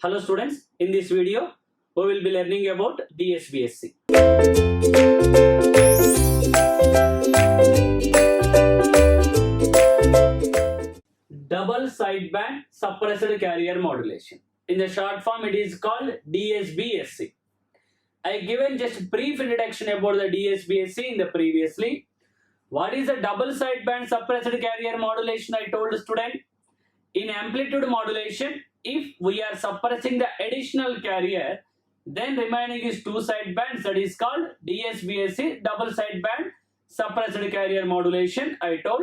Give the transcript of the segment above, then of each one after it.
Hello students, in this video we will be learning about DSBSC. Double sideband suppressed carrier modulation. In the short form it is called DSBSC. I given just brief introduction about the DSBSC in the previously. What is a double sideband suppressed carrier modulation? I told the student, in amplitude modulation, if we are suppressing the additional carrier, then remaining is two sidebands, that is called DSBSC, double sideband suppressed carrier modulation. I told.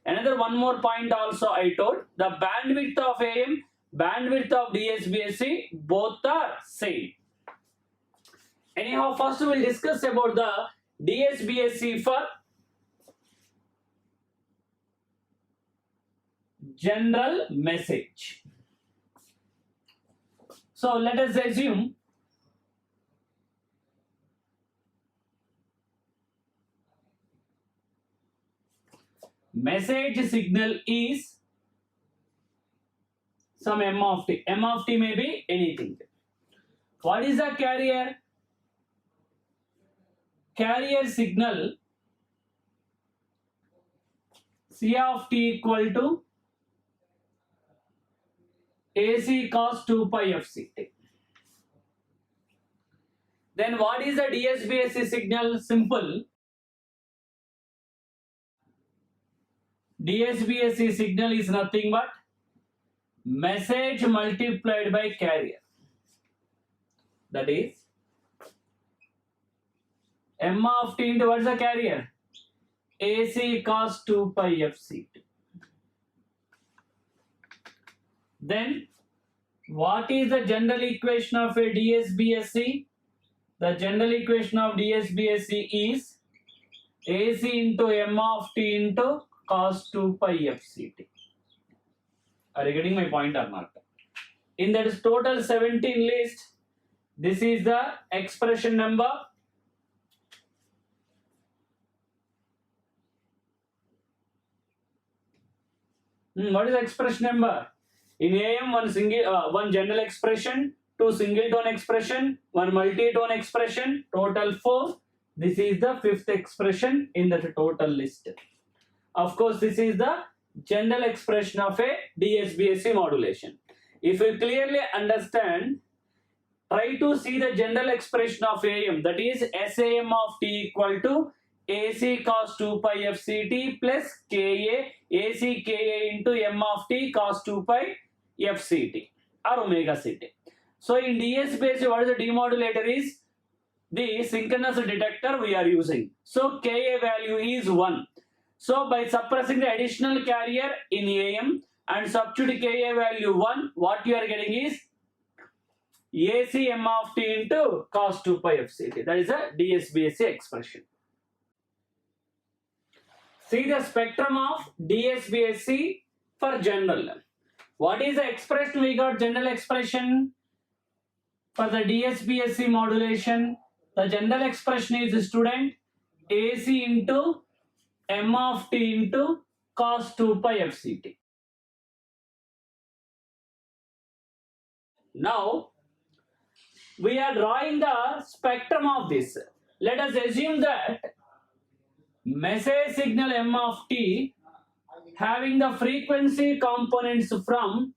Another one more point also I told, the bandwidth of AM, bandwidth of DSBSC, both are same. Anyhow, first we will discuss about the DSBSC for general message. So let us assume message signal is some M of t. M of t may be anything. What is the carrier? Carrier signal C of t equal to AC cos 2 pi FCT. Then what is the DSBSC signal? Simple. DSBSC signal is nothing but message multiplied by carrier. That is M of t into what is the carrier? AC cos 2 pi FCT. Then what is the general equation of a DSBSC? The general equation of DSBSC is AC into M of t into cos 2 pi FCT. Are you getting my point or not? In that total 17 list, this is the expression number. What is the expression number? In AM, one general expression, two single tone expression, one multi-tone expression, total 4. This is the fifth expression in the total list. Of course, this is the general expression of a DSBSC modulation. If you clearly understand, try to see the general expression of AM, that is SAM of t equal to AC cos 2 pi FCT plus KA, AC KA into M of t cos 2 pi FCT or omega CT. So in DSBSC, what is the demodulator is? The synchronous detector we are using. So KA value is 1. So by suppressing the additional carrier in AM and substitute KA value 1, what you are getting is AC M of t into cos 2 pi FCT. That is a DSBSC expression. See the spectrum of DSBSC for general. What is the expression? We got general expression for the DSBSC modulation. The general expression is, student, AC into M of t into cos 2 pi FCT. Now we are drawing the spectrum of this. Let us assume that message signal M of t having the frequency components from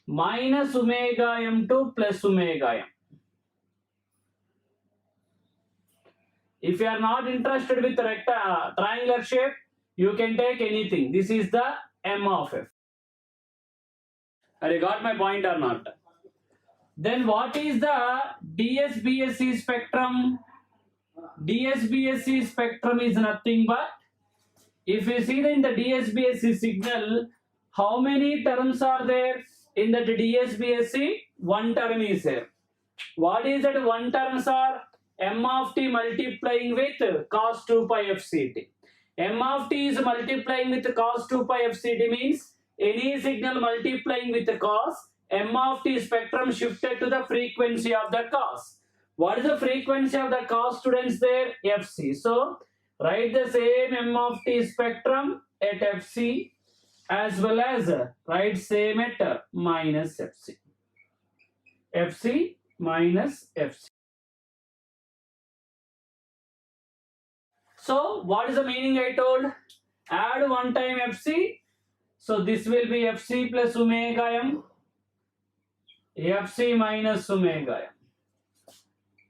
minus omega m to plus omega m. If you are not interested with triangular shape, you can take anything. This is the M of f. Have you got my point or not? Then what is the DSBSC spectrum? DSBSC spectrum is nothing but, if you see in the DSBSC signal, how many terms are there in that DSBSC? One term is there. What is that one terms are? M of t multiplying with cos 2 pi FCT. M of t is multiplying with cos 2 pi FCT means any signal multiplying with cos, M of t spectrum shifted to the frequency of the cos. What is the frequency of the cos, students, there? FC. So write the same M of t spectrum at FC as well as write same at minus FC. FC minus FC. So what is the meaning I told? Add one time FC. So this will be FC plus omega m, FC minus omega m,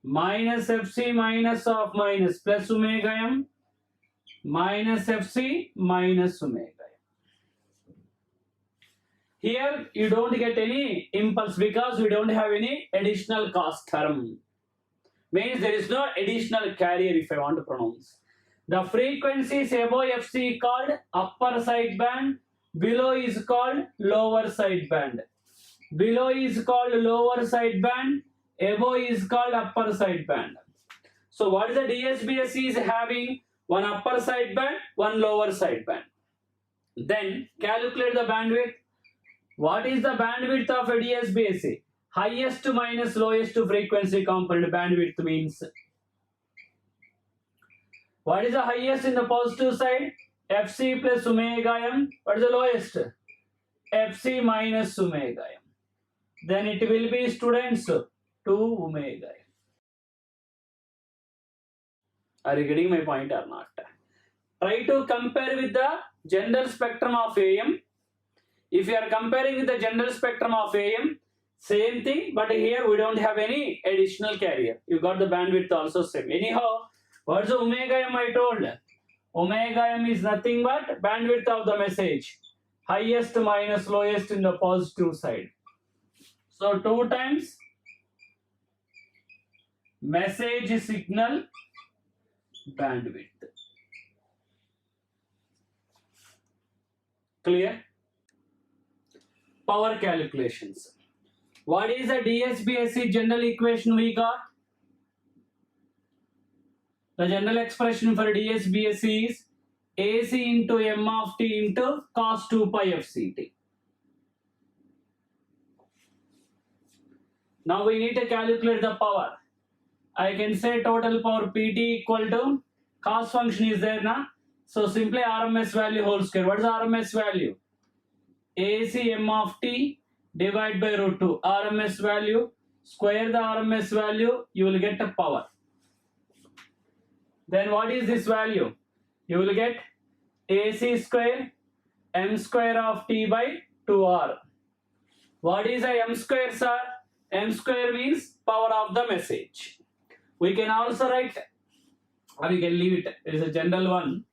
minus FC minus of minus plus omega m, minus FC minus omega m. Here you don't get any impulse because we don't have any additional cost term. Means there is no additional carrier if I want to pronounce. The frequencies above FC called upper sideband, below is called lower sideband. Below is called lower sideband, above is called upper sideband. So what is the DSBSC is having? One upper sideband, one lower sideband. Then calculate the bandwidth. What is the bandwidth of a DSBSC? Highest minus lowest frequency component bandwidth means. What is the highest in the positive side? FC plus omega m. What is the lowest? FC minus omega m. Then it will be, students, 2 omega m. Are you getting my point or not? Try to compare with the general spectrum of AM. If you are comparing with the general spectrum of AM, same thing, but here we don't have any additional carrier. You got the bandwidth also same. Anyhow, what's the omega m I told? Omega m is nothing but bandwidth of the message. Highest minus lowest in the positive side. So 2 times message signal bandwidth. Clear? Power calculations. What is the DSBSC general equation we got? The general expression for DSBSC is AC into M of T into cos 2 pi FCT. Now we need to calculate the power. I can say total power PT equal to cos function is there now. So simply RMS value whole square. What is the RMS value? AC M of T divided by root 2. RMS value, square the RMS value, you will get a power. Then what is this value? You will get AC square M square of T by 2R. What is a M square, sir? M square means power of the message. We can also write, or you can leave it, it is a general one.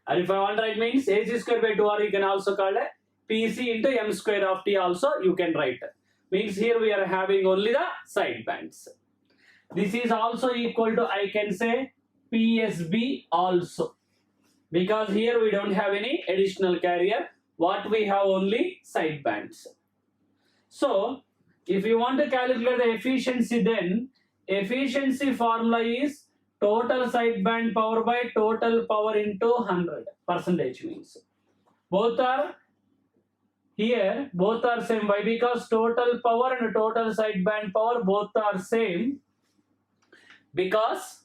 And if I want to write means AC square by 2R, you can also call it PC into M square of T also you can write. Means here we are having only the side bands. This is also equal to, I can say, PSB also. Because here we don't have any additional carrier. What we have only side bands. So, if you want to calculate the efficiency, then efficiency formula is total sideband power by total power into 100 percentage means. Both are here, both are same. Why? Because total power and total sideband power both are same. Because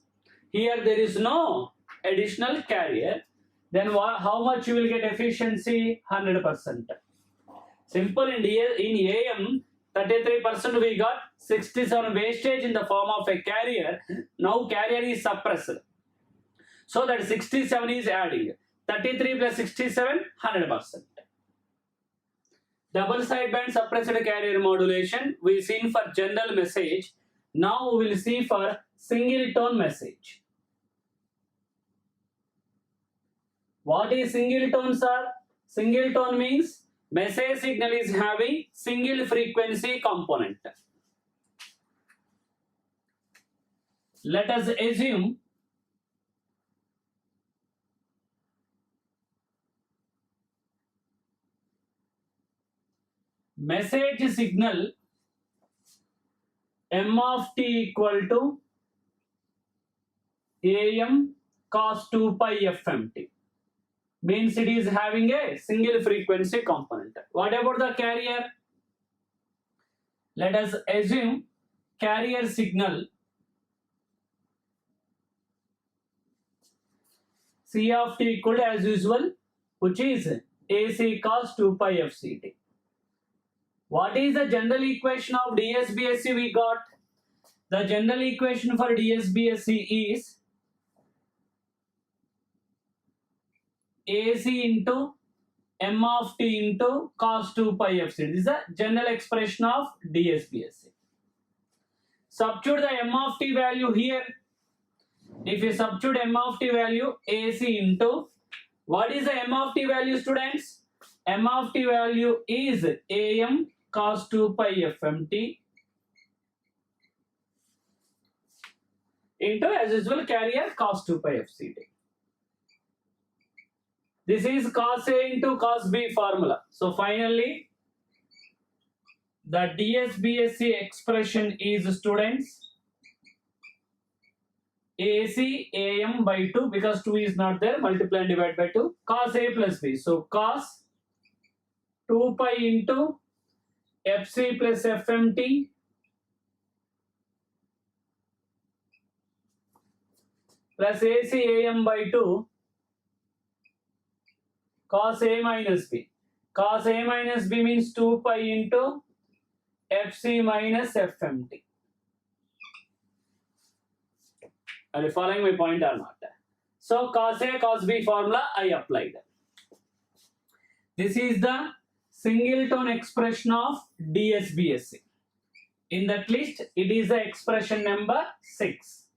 here there is no additional carrier. Then how much you will get efficiency? 100%. Simple. In AM, 33% we got 67 wastage in the form of a carrier. Now carrier is suppressed. So that 67 is adding. 33 plus 67, 100%. Double sideband suppressed carrier modulation we seen for general message. Now we will see for single tone message. What is single tone, sir? Single tone means message signal is having single frequency component. Let us assume message signal M of T equal to AM cos 2 pi FMT. Means it is having a single frequency component. What about the carrier? Let us assume carrier signal C of T equal to, as usual, which is AC cos 2 pi FCT. What is the general equation of DSBSC we got? The general equation for DSBSC is AC into m of t into cos 2 pi fc. This is the general expression of DSBSC. Substitute the m of t value here. If you substitute m of t value, AC into, what is the m of t value, students? M of t value is AM cos 2 pi fmt into, as usual, carrier cos 2 pi fct. This is cos A into cos B formula. So finally, the DSBSC expression is, students, AC AM by 2, because 2 is not there, multiply and divide by 2, cos A plus B. So cos 2 pi into FC plus FMT plus AC AM by 2 cos A minus B. Cos A minus B means 2 pi into FC minus FMT. Are you following my point or not? So cos A cos B formula I applied. This is the singleton expression of DSBSC. In that list, it is the expression number 6.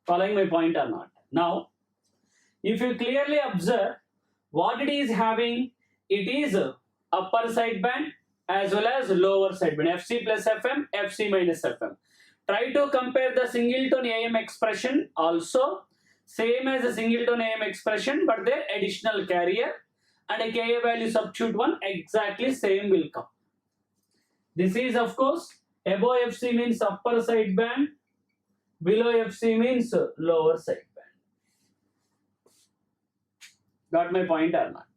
Following my point or not? Now, if you clearly observe what it is having, it is upper sideband as well as lower sideband, FC plus FM, FC minus FM. Try to compare the singleton AM expression also, same as the singleton AM expression, but their additional carrier and a Ka value substitute one, exactly same will come. This is, of course, above FC means upper sideband, below FC means lower sideband. Got my point or not?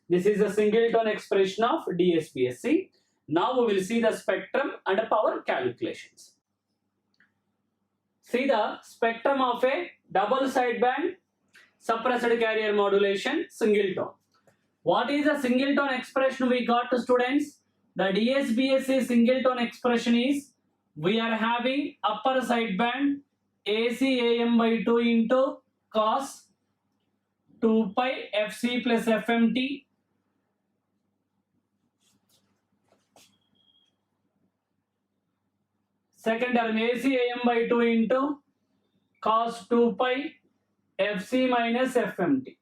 This is a singleton expression of DSBSC. Now we will see the spectrum and power calculations. See the spectrum of a double sideband suppressed carrier modulation singleton. What is the singleton expression we got, students? The DSBSC singleton expression is, we are having upper sideband AC AM by 2 into cos 2 pi FC plus FMT second term AC AM by 2 into cos 2 pi FC minus FMT.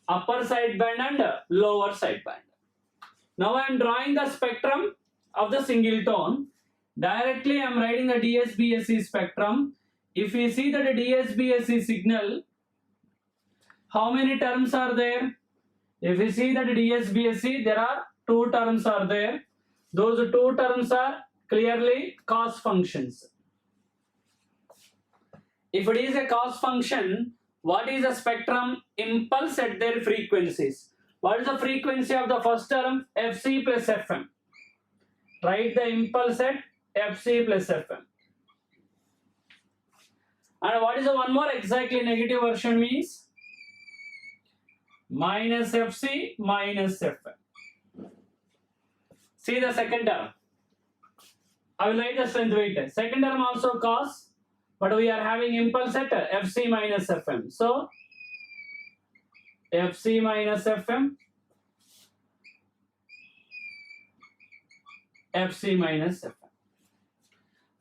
Upper sideband and lower sideband. Now I am drawing the spectrum of the singleton. Directly I am writing the DSBSC spectrum. If we see that the DSBSC signal, how many terms are there? If we see that the DSBSC, there are 2 terms are there. Those 2 terms are clearly cos functions. If it is a cos function, what is the spectrum? Impulse at their frequencies. What is the frequency of the first term? FC plus FM. Write the impulse at FC plus FM. And what is the one more exactly negative version means? Minus FC minus FM. See the second term. I will write the strength weight. Second term also cos, but we are having impulse at FC minus FM. So FC minus FM, FC minus FM.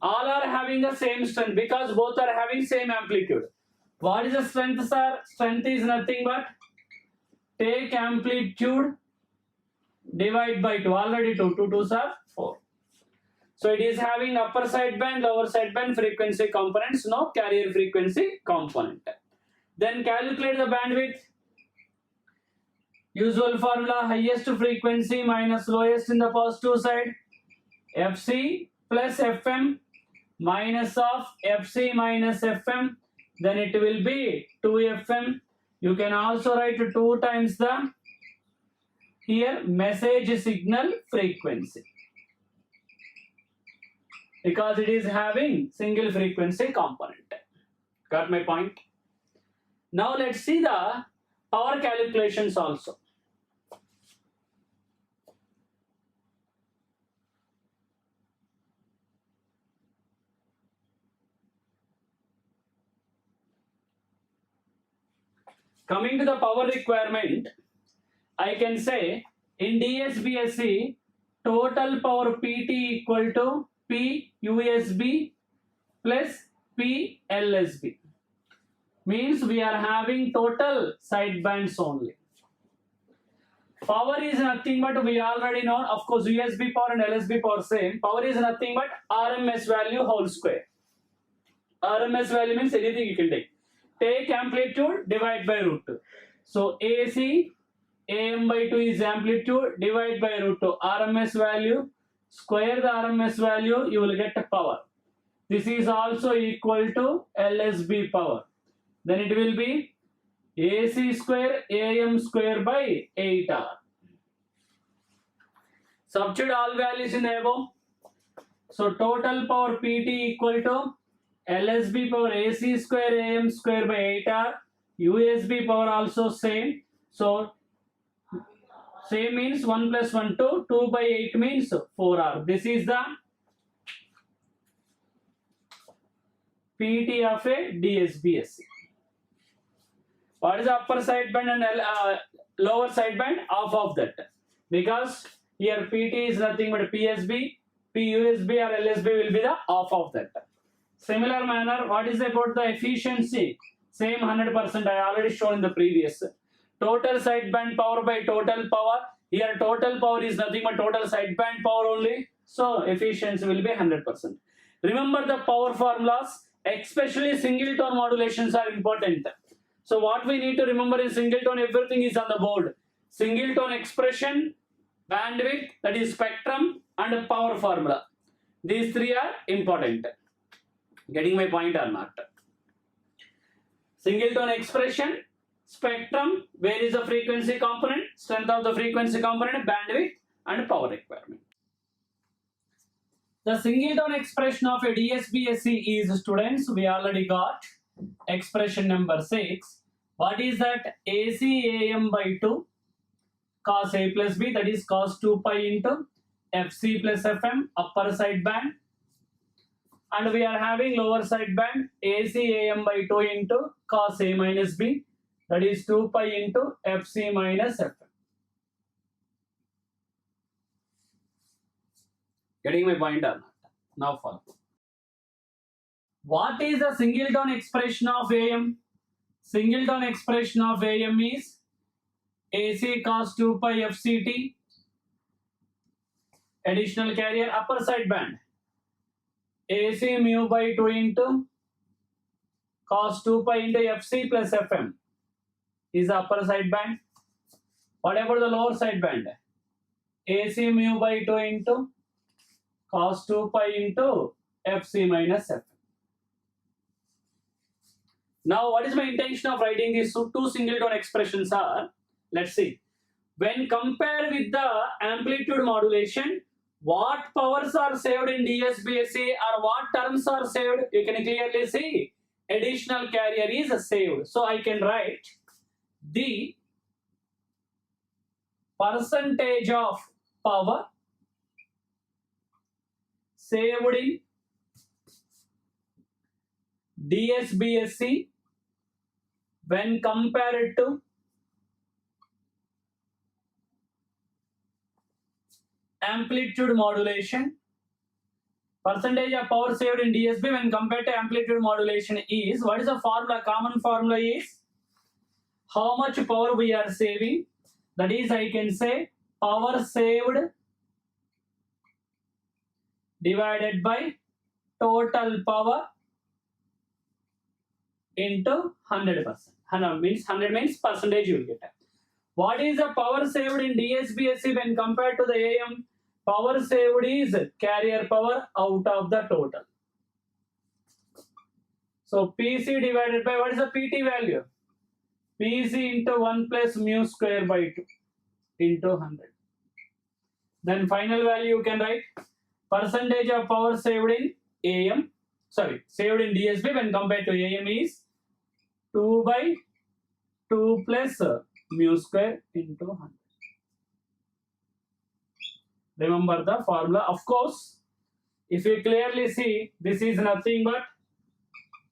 All are having the same strength because both are having same amplitude. What is the strength, sir? Strength is nothing but take amplitude divide by 2. Already 2 2s are 4. So it is having upper sideband, lower sideband frequency components, no carrier frequency component. Then calculate the bandwidth. Usual formula, highest frequency minus lowest in the positive side. FC plus FM minus of FC minus FM, then it will be 2FM. You can also write 2 times the here message signal frequency, because it is having single frequency component. Got my point? Now let's see the power calculations also. Coming to the power requirement, I can say in DSBSC total power PT equal to P USB plus P LSB. Means we are having total sidebands only. Power is nothing but we already know, of course, USB power and LSB power same. Power is nothing but RMS value whole square. RMS value means anything you can take. Take amplitude, divide by root 2. So AC, AM by 2 is amplitude, divide by root 2. RMS value, square the RMS value, you will get a power. This is also equal to LSB power. Then it will be AC square AM square by 8R. Substitute all values in the above. So total power PT equal to LSB power AC square AM square by 8R. USB power also same. So same means 1 plus 1 2. 2 by 8 means 4R. This is the PT of a DSBSC. What is the upper sideband and lower sideband? Half of that. Because here PT is nothing but PSB, PUSB or LSB will be the half of that. Similar manner, what is about the efficiency? Same 100%. I already shown in the previous. Total sideband power by total power. Here total power is nothing but total sideband power only. So efficiency will be 100%. Remember the power formulas, especially single tone modulations are important. So what we need to remember is single tone, everything is on the board. Single tone expression, bandwidth, that is spectrum, and power formula. These three are important. Getting my point or not? Single tone expression, spectrum, where is the frequency component, strength of the frequency component, bandwidth, and power requirement. The single tone expression of a DSBSC is, students, we already got expression number 6. What is that? AC AM by 2 cos A plus B, that is cos 2 pi into FC plus FM, upper side band. And we are having lower side band AC AM by 2 into cos A minus B, that is 2 pi into FC minus FM. Getting my point or not? Now follow. What is the single tone expression of AM? Single tone expression of AM is AC cos 2 pi FCT, additional carrier, upper side band AC mu by 2 into cos 2 pi into FC plus FM is the upper side band. What about the lower side band? AC mu by 2 into cos 2 pi into FC minus FM. Now, what is my intention of writing these two single tone expressions are? Let's see. When compared with the amplitude modulation, what powers are saved in DSBSC or what terms are saved? You can clearly see additional carrier is saved. So I can write the percentage of power saved in DSBSC when compared to amplitude modulation. Percentage of power saved in DSB when compared to amplitude modulation is, what is the formula? Common formula is how much power we are saving. That is, I can say power saved divided by total power into 100%. 100 means percentage you will get. What is the power saved in DSBSC when compared to the AM? Power saved is carrier power out of the total. So PC divided by, what is the PT value? PC into 1 plus mu square by 2 into 100. Then final value you can write percentage of power saved in AM, saved in DSB when compared to AM is 2 by 2 plus mu square into 100. Remember the formula. Of course, if you clearly see, this is nothing but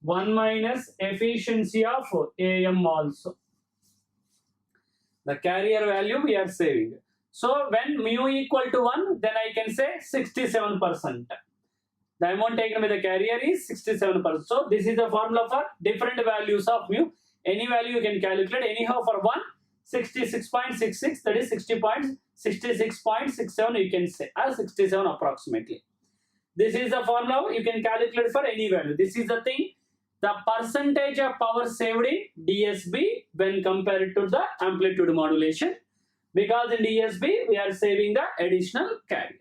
1 minus efficiency of AM also. The carrier value we are saving. So when mu equal to 1, then I can say 67%. The amount taken by the carrier is 67%. So this is the formula for different values of mu. Any value you can calculate. Anyhow for 1, 66.66, that is 66.67 you can say, or 67 approximately. This is the formula you can calculate for any value. This is the thing, the percentage of power saved in DSB when compared to the amplitude modulation, because in DSB we are saving the additional carrier.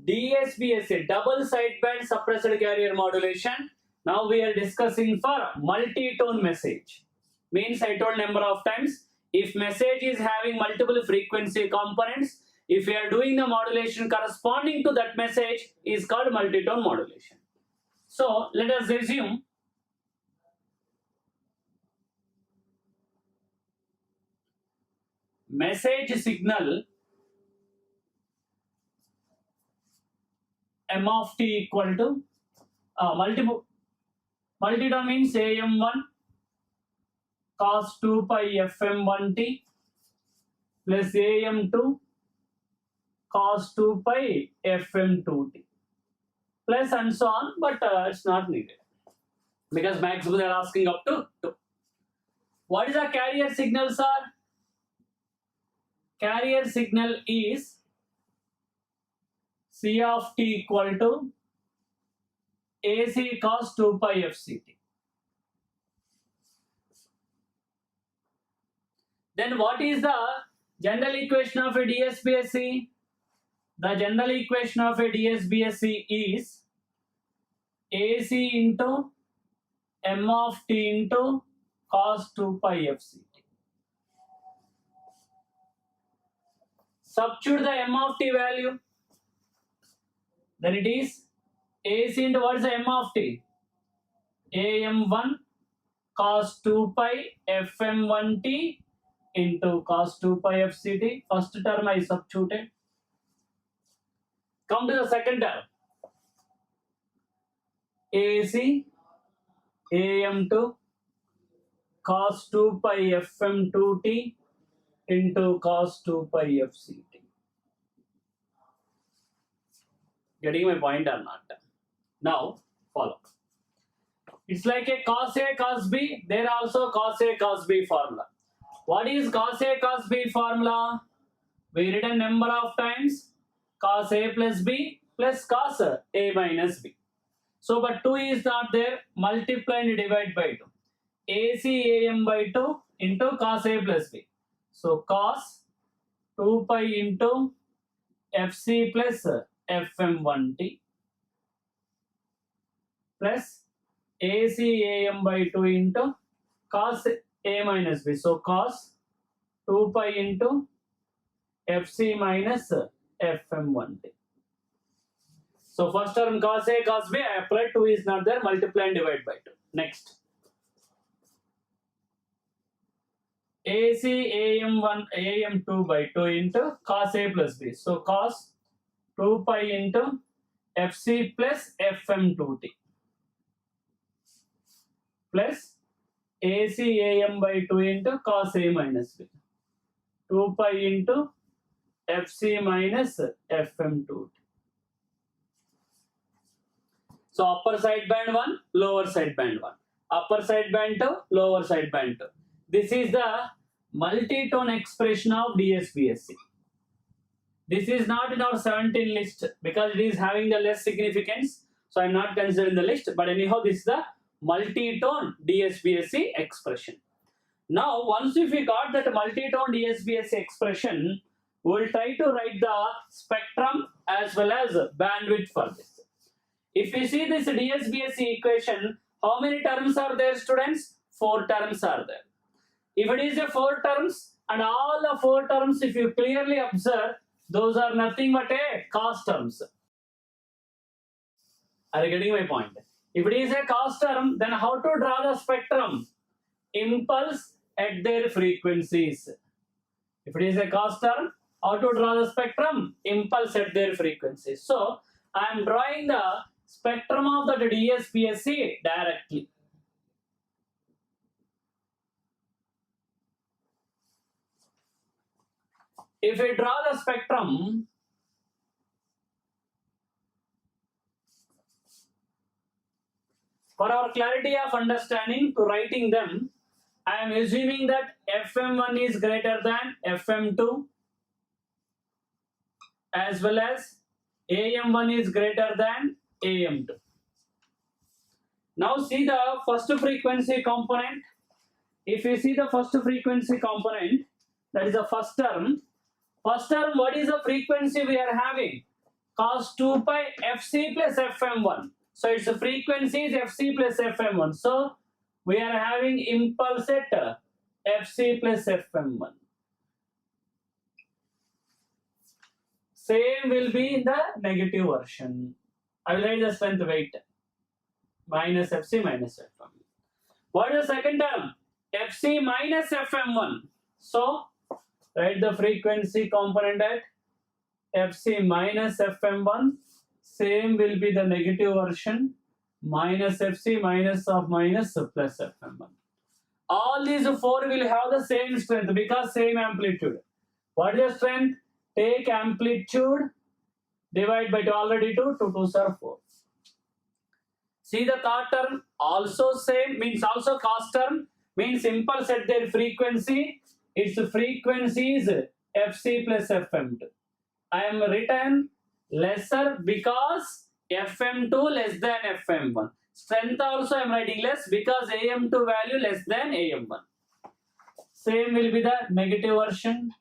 DSBSA, double sideband suppressed carrier modulation. Now we are discussing for multi-tone message. Means I told number of times, if message is having multiple frequency components, if we are doing the modulation corresponding to that message is called multi-tone modulation. So let us assume message signal m of t equal to multi-tone means AM1 cos 2 pi FM1t plus AM2 cos 2 pi FM2t plus and so on, but it's not needed because maximum they are asking up to 2. What is the carrier signal, sir? Carrier signal is C of t equal to AC cos 2 pi FCT. Then what is the general equation of a DSBSC? The general equation of a DSBSC is AC into m of t into cos 2 pi FCT. Substitute the m of t value. Then it is AC into what is the m of t? AM1 cos 2 pi FM1t into cos 2 pi FCT. First term I substituted. Come to the second term. AC AM2 cos 2 pi FM2t into cos 2 pi FCT. Getting my point or not? Now follow. It's like a cos A cos B. There are also cos A cos B formula. What is cos A cos B formula? We written number of times cos A plus B plus cos A minus B. So but 2 is not there, multiply and divide by 2. AC AM by 2 into cos A plus B. So cos 2 pi into FC plus FM1t plus AC AM by 2 into cos A minus B. So cos 2 pi into FC minus FM1t. So first term cos A cos B, I apply 2 is not there, multiply and divide by 2. Next. AC AM1 AM2 by 2 into cos A plus B. So cos 2 pi into FC plus FM2t plus AC AM by 2 into cos A minus B. 2 pi into FC minus FM2t. So upper side band 1, lower side band 1. Upper side band 2, lower side band 2. This is the multi-tone expression of DSBSC. This is not in our 17 list because it is having the less significance. So I am not considering the list. But anyhow, this is the multi-tone DSBSC expression. Now, once if we got that multi-tone DSBSC expression, we will try to write the spectrum as well as bandwidth for this. If we see this DSBSC equation, how many terms are there, students? 4 terms are there. If it is a 4 terms and all the 4 terms, if you clearly observe, those are nothing but a cos terms. Are you getting my point? If it is a cos term, then how to draw the spectrum? Impulse at their frequencies. If it is a cos term, how to draw the spectrum? Impulse at their frequencies. So I am drawing the spectrum of the DSBSC directly. If we draw the spectrum, for our clarity of understanding to writing them, I am assuming that FM1 is greater than FM2 as well as AM1 is greater than AM2. Now see the first frequency component. If you see the first frequency component, that is the first term. First term, what is the frequency we are having? Cos 2 pi Fc plus Fm1. So its frequency is Fc plus Fm1. So we are having impulse at Fc plus Fm1. Same will be in the negative version. I will write the strength weight minus Fc minus Fm. What is the second term? Fc minus Fm1. So write the frequency component at Fc minus Fm1. Same will be the negative version minus Fc minus of minus plus Fm1. All these four will have the same strength because same amplitude. What is the strength? Take amplitude, divide by 2, already 2, 2 2s are 4. See the third term, also same, means also cos term, means impulse at their frequency, its frequency is Fc plus Fm2. I am written lesser because Fm2 less than Fm1. Strength also I am writing less because AM2 value less than AM1. Same will be the negative version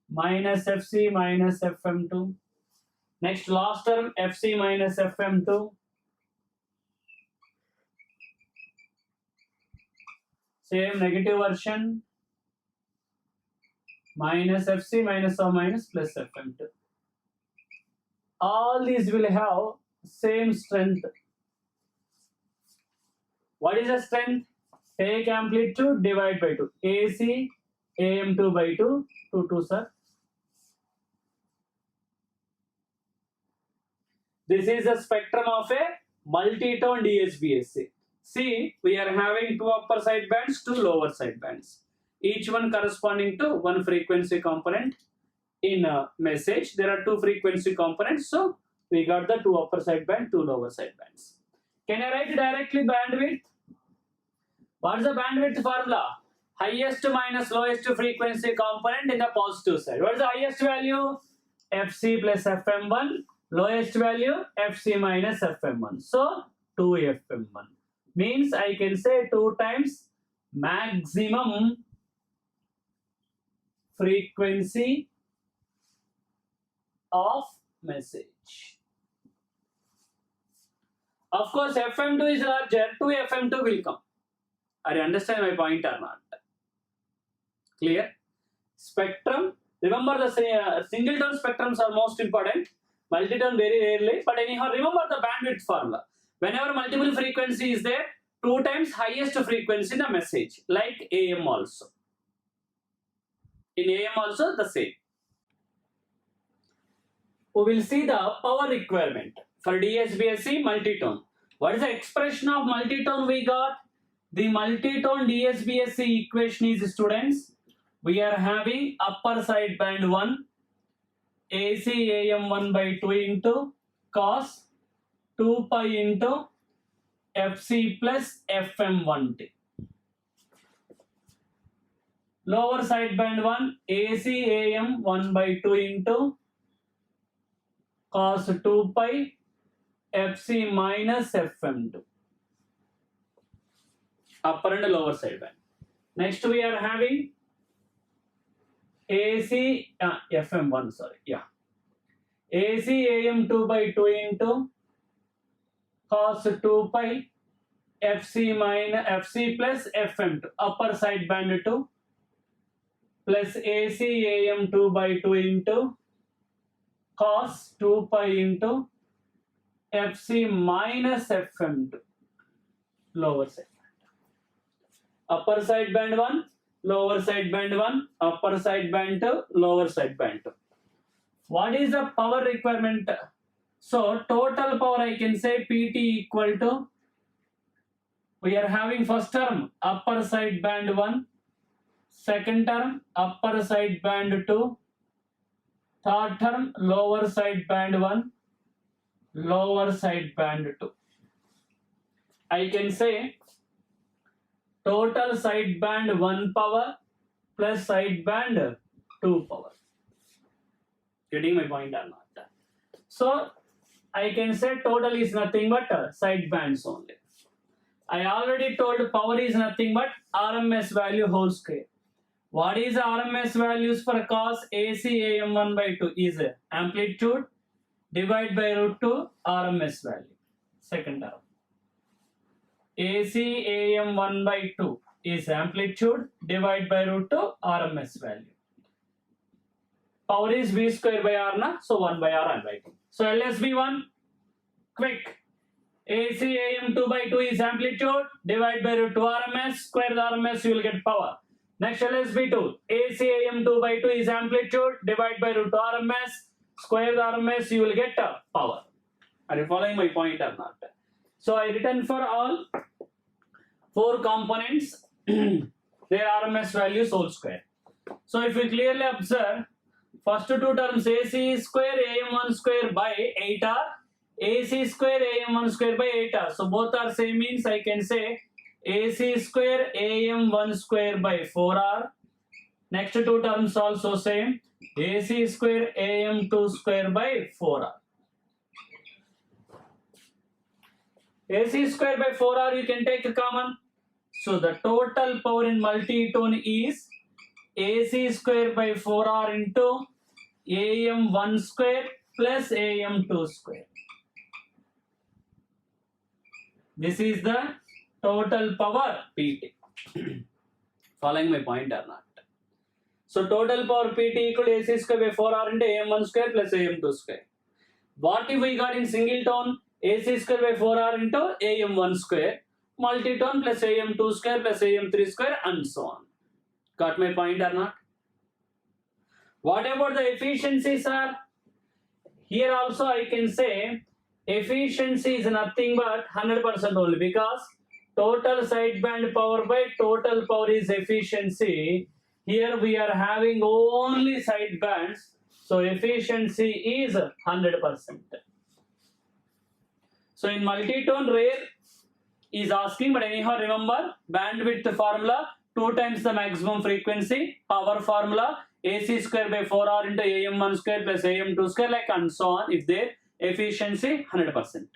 minus Fc minus Fm2. Next last term Fc minus Fm2. Same negative version minus Fc minus or minus plus Fm2. All these will have same strength. What is the strength? Take amplitude, divide by 2. AC AM2 by 2, 2 2s are. This is the spectrum of a multi-tone DSBSC. See, we are having 2 upper side bands, 2 lower side bands. Each one corresponding to one frequency component. In a message, there are 2 frequency components. So, we got the 2 upper side band, 2 lower side bands. Can I write directly bandwidth? What is the bandwidth formula? Highest minus lowest frequency component in the positive side. What is the highest value? Fc plus Fm1. Lowest value Fc minus Fm1. So 2 Fm1 means I can say 2 times maximum frequency of message. Of course, Fm2 is larger, 2 Fm2 will come. Are you understand my point or not? Clear? Spectrum. Remember the single tone spectrums are most important. Multi-tone very rarely. But anyhow, remember the bandwidth formula. Whenever multiple frequency is there, 2 times highest frequency in the message. Like AM also. In AM also the same. We will see the power requirement for DSBSC multi-tone. What is the expression of multi-tone we got? The multi-tone DSBSC equation is, students, we are having upper side band 1 AC AM1 by 2 into cos 2 pi into Fc plus Fm1t. Lower side band 1 AC AM1 by 2 into cos 2 pi Fc minus Fm2. Upper and lower side band. Next we are having AC Fm1, sorry, yeah. AC AM2 by 2 into cos 2 pi Fc minus Fc plus Fm2. Upper side band 2 plus AC AM2 by 2 into cos 2 pi into Fc minus Fm2. Lower side. Upper side band 1, lower side band 1, upper side band 2, lower side band 2. What is the power requirement? So total power I can say PT equal to, we are having first term upper side band 1, second term upper side band 2, Third term, lower side band 1, lower side band 2. I can say total side band 1 power plus side band 2 power. Getting my point or not? So I can say total is nothing but side bands only. I already told power is nothing but RMS value whole square. What is the RMS values for cos AC AM1 by 2 is amplitude divided by root 2 RMS value. Second term. AC AM1 by 2 is amplitude divided by root 2 RMS value. Power is V square by R na, so 1 by R I am writing. So LSB1, quick. AC AM2 by 2 is amplitude divided by root 2 RMS, square the RMS you will get power. Next LSB2, AC AM2 by 2 is amplitude divided by root 2 RMS, square the RMS you will get power. Are you following my point or not? So I written for all 4 components their RMS values whole square. So if you clearly observe, first 2 terms AC square AM1 square by 8R, AC square AM1 square by 8R. So both are same means I can say AC square AM1 square by 4R. Next 2 terms also same. AC square AM2 square by 4R. AC square by 4R you can take a common. So the total power in multi-tone is AC square by 4R into AM1 square plus AM2 square. This is the total power PT. Following my point or not? So total power PT equal to AC square by 4R into AM1 square plus AM2 square. What if we got in single tone? AC square by 4R into AM1 square, multi-tone plus AM2 square plus AM3 square and so on. Got my point or not? What about the efficiencies are? Here also I can say efficiency is nothing but 100% only because total sideband power by total power is efficiency. Here we are having only sidebands, so efficiency is 100%. So in multi-tone rare is asking, but anyhow remember bandwidth formula 2 times the maximum frequency, power formula AC square by 4R into AM1 square plus AM2 square like and so on if their efficiency 100%.